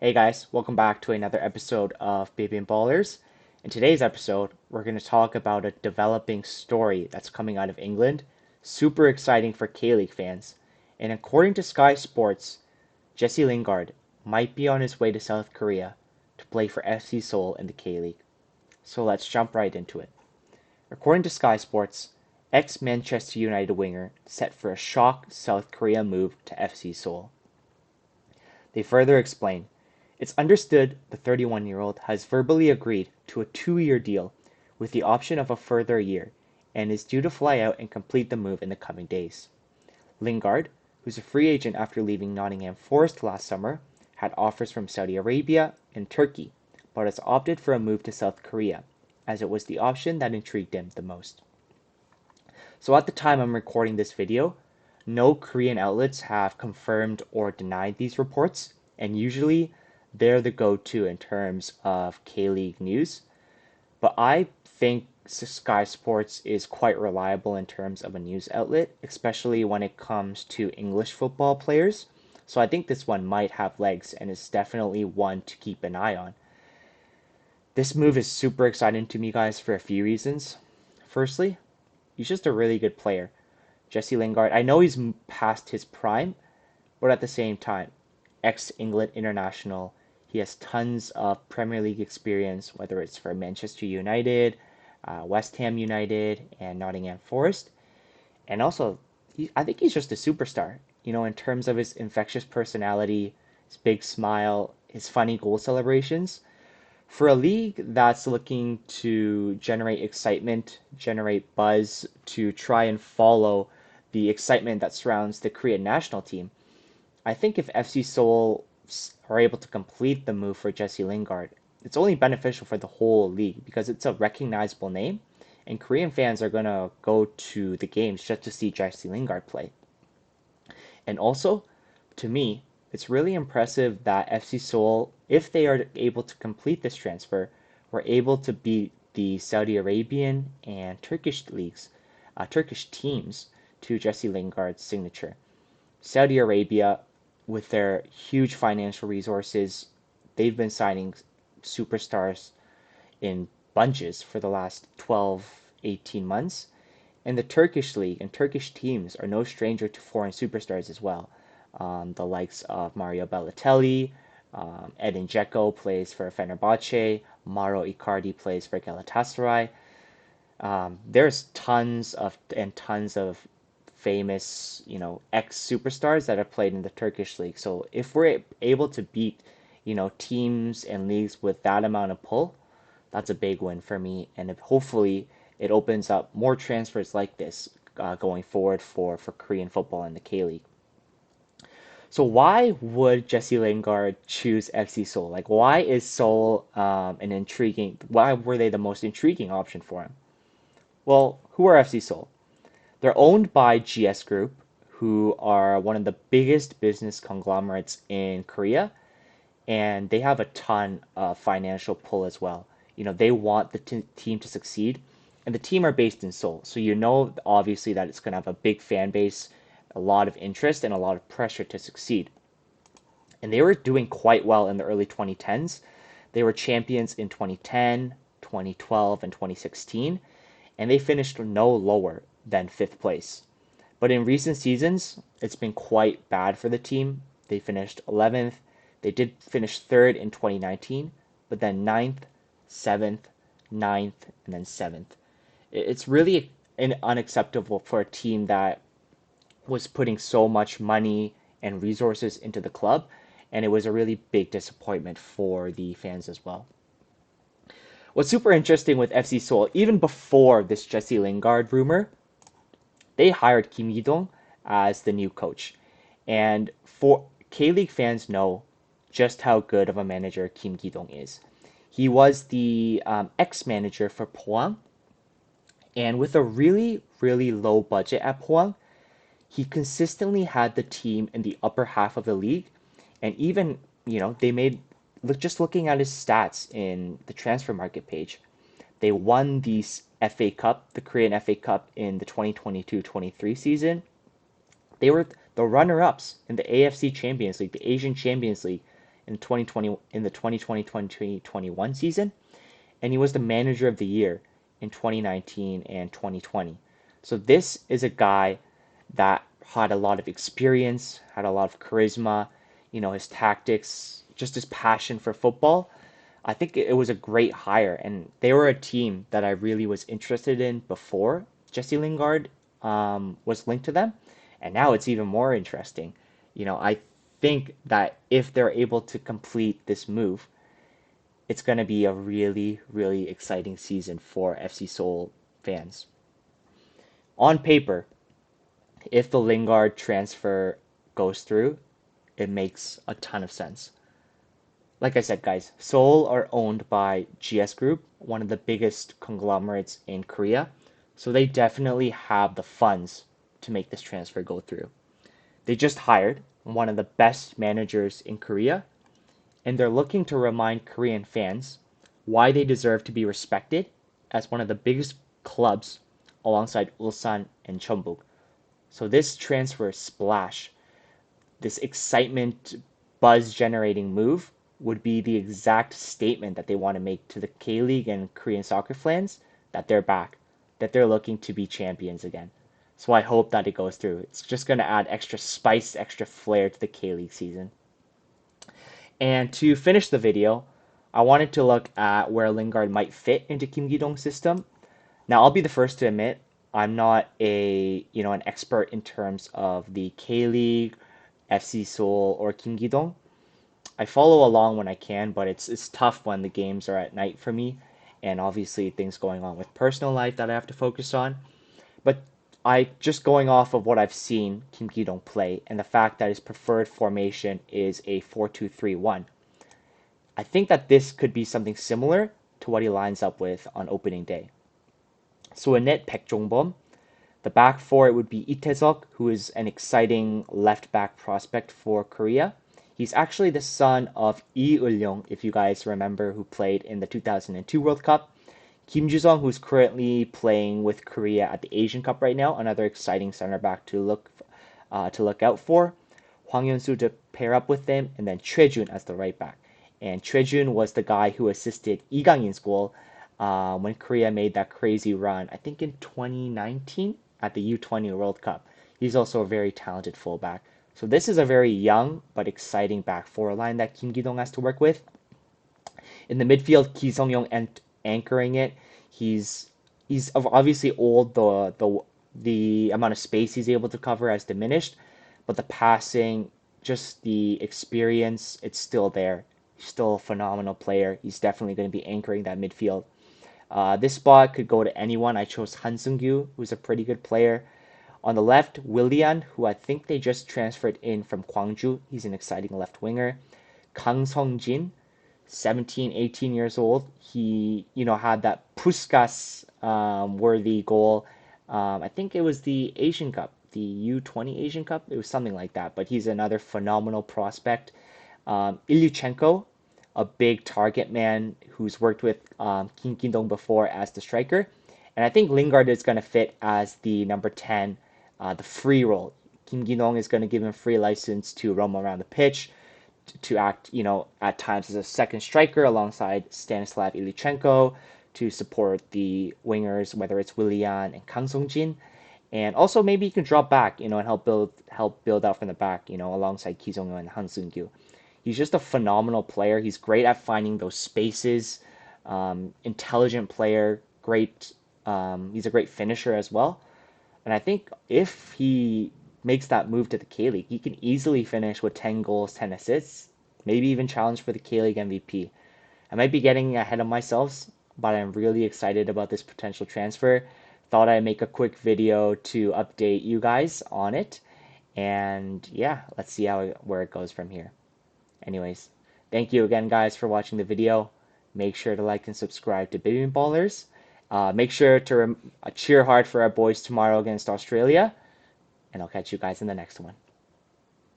Hey guys, welcome back to another episode of Baby and Ballers. In today's episode, we're going to talk about a developing story that's coming out of England. Super exciting for K-League fans. And according to Sky Sports, Jesse Lingard might be on his way to South Korea to play for FC Seoul in the K-League. So let's jump right into it. According to Sky Sports, ex-Manchester United winger set for a shock South Korea move to FC Seoul. They further explain, it's understood the 31-year-old has verbally agreed to a 2-year deal with the option of a further year and is due to fly out and complete the move in the coming days. Lingard, who's a free agent after leaving Nottingham Forest last summer, had offers from Saudi Arabia and Turkey, but has opted for a move to South Korea, as it was the option that intrigued him the most. So at the time I'm recording this video, no Korean outlets have confirmed or denied these reports, and usually they're the go-to in terms of K-League news. But I think Sky Sports is quite reliable in terms of a news outlet, especially when it comes to English football players. So I think this one might have legs and is definitely one to keep an eye on. This move is super exciting to me, guys, for a few reasons. Firstly, he's just a really good player. Jesse Lingard, I know he's past his prime, but at the same time, ex-England international, he has tons of Premier League experience, whether it's for Manchester United, West Ham United, and Nottingham Forest. And also, I think he's just a superstar, in terms of his infectious personality, his big smile, his funny goal celebrations. For a league that's looking to generate excitement, generate buzz, to try and follow the excitement that surrounds the Korean national team, I think if FC Seoul are able to complete the move for Jesse Lingard, it's only beneficial for the whole league because it's a recognizable name, and Korean fans are going to go to the games just to see Jesse Lingard play. And also, to me, it's really impressive that FC Seoul, if they are able to complete this transfer, were able to beat the Saudi Arabian and Turkish leagues, Turkish teams, to Jesse Lingard's signature. Saudi Arabia, with their huge financial resources, they've been signing superstars in bunches for the last 12, 18 months. And the Turkish league and Turkish teams are no stranger to foreign superstars as well. The likes of Mario Balotelli, Edin Dzeko plays for Fenerbahce, Mauro Icardi plays for Galatasaray. There's tons of famous, ex superstars that have played in the Turkish league. So if we're able to beat, teams and leagues with that amount of pull, that's a big win for me. And if hopefully it opens up more transfers like this going forward for Korean football in the K League. So why would Jesse Lingard choose FC Seoul? Like, why is Seoul why were they the most intriguing option for him? Well, who are FC Seoul? They're owned by GS Group, who are one of the biggest business conglomerates in Korea, and they have a ton of financial pull as well. They want the team to succeed, and the team are based in Seoul. So obviously that it's going to have a big fan base, a lot of interest, and a lot of pressure to succeed. And they were doing quite well in the early 2010s. They were champions in 2010, 2012, and 2016, and they finished no lower than 5th place. But in recent seasons, it's been quite bad for the team. They finished 11th. They did finish 3rd in 2019, but then 9th, 7th, 9th, and then 7th. It's really unacceptable for a team that was putting so much money and resources into the club, and it was a really big disappointment for the fans as well. What's super interesting with FC Seoul, even before this Jesse Lingard rumor, they hired Kim Gi-dong as the new coach. And for K-League fans know just how good of a manager Kim Gi-dong is. He was the ex-manager for Pohang, and with a really, really low budget at Pohang, he consistently had the team in the upper half of the league, and even, they made, just looking at his stats in the transfer market page, they won the FA Cup, the Korean FA Cup in the 2022-23 season. They were the runner-ups in the AFC Champions League, the Asian Champions League, in 2020 in the 2020-2021 season, and he was the manager of the year in 2019 and 2020. So this is a guy that had a lot of experience, had a lot of charisma, his tactics, just his passion for football. I think it was a great hire, and they were a team that I really was interested in before Jesse Lingard was linked to them, and now it's even more interesting. I think that if they're able to complete this move, it's going to be a really, really exciting season for FC Seoul fans. On paper, if the Lingard transfer goes through, it makes a ton of sense. Like I said, guys, Seoul are owned by GS Group, one of the biggest conglomerates in Korea. So they definitely have the funds to make this transfer go through. They just hired one of the best managers in Korea, and they're looking to remind Korean fans why they deserve to be respected as one of the biggest clubs alongside Ulsan and Cheonbuk. So this transfer splash, this excitement, buzz generating move would be the exact statement that they want to make to the K-League and Korean soccer fans that they're back, that they're looking to be champions again. So I hope that it goes through. It's just going to add extra spice, extra flair to the K-League season. And to finish the video, I wanted to look at where Lingard might fit into Kim Gi-dong's system. Now, I'll be the first to admit I'm not an expert in terms of the K-League, FC Seoul, or Kim Gi-dong. I follow along when I can, but it's tough when the games are at night for me, and obviously things going on with personal life that I have to focus on. But I just going off of what I've seen Kim Ki-dong play and the fact that his preferred formation is a 4-2-3-1. I think that this could be something similar to what he lines up with on opening day. So in net, Baek Jongbom. The back four, it would be Lee Tae-seok, who is an exciting left back prospect for Korea. He's actually the son of Lee Eul-young, if you guys remember, who played in the 2002 World Cup. Kim Ju-sung, who's currently playing with Korea at the Asian Cup right now, another exciting center back to look out for. Hwang Hyun-soo to pair up with them, and then Choi Jun as the right back. And Choi Jun was the guy who assisted Lee Gang-in's goal when Korea made that crazy run, I think in 2019 at the U20 World Cup. He's also a very talented fullback. So this is a very young but exciting back four line that Kim Gi-dong has to work with. In the midfield, Ki Sung-young anchoring it. He's obviously old. The amount of space he's able to cover has diminished, but the passing, just the experience, it's still there. He's still a phenomenal player. He's definitely going to be anchoring that midfield. This spot could go to anyone. I chose Han Seung-gyu, who's a pretty good player. On the left, Willian, who I think they just transferred in from Gwangju. He's an exciting left winger. Kang Sung-jin, 17, 18 years old. He, had that Puskas worthy goal. I think it was the Asian Cup, the U20 Asian Cup. It was something like that. But he's another phenomenal prospect. Ilyuchenko, a big target man who's worked with Kim Ki-dong before as the striker. And I think Lingard is going to fit as the number 10, the free role. Kim Ki-dong is going to give him free license to roam around the pitch, to act, at times as a second striker alongside Stanislav Ilyuchenko to support the wingers, whether it's Willian and Kang Sung-jin. And also maybe he can drop back, and help build out from the back, alongside Ki Sung-young and Han Seung-gyu. He's just a phenomenal player. He's great at finding those spaces. Intelligent player, great. He's a great finisher as well. And I think if he makes that move to the K-League, he can easily finish with 10 goals, 10 assists, maybe even challenge for the K-League MVP. I might be getting ahead of myself, but I'm really excited about this potential transfer. Thought I'd make a quick video to update you guys on it. And yeah, let's see where it goes from here. Anyways, thank you again, guys, for watching the video. Make sure to like and subscribe to Baby Ballers. Make sure to cheer hard for our boys tomorrow against Australia. And I'll catch you guys in the next one.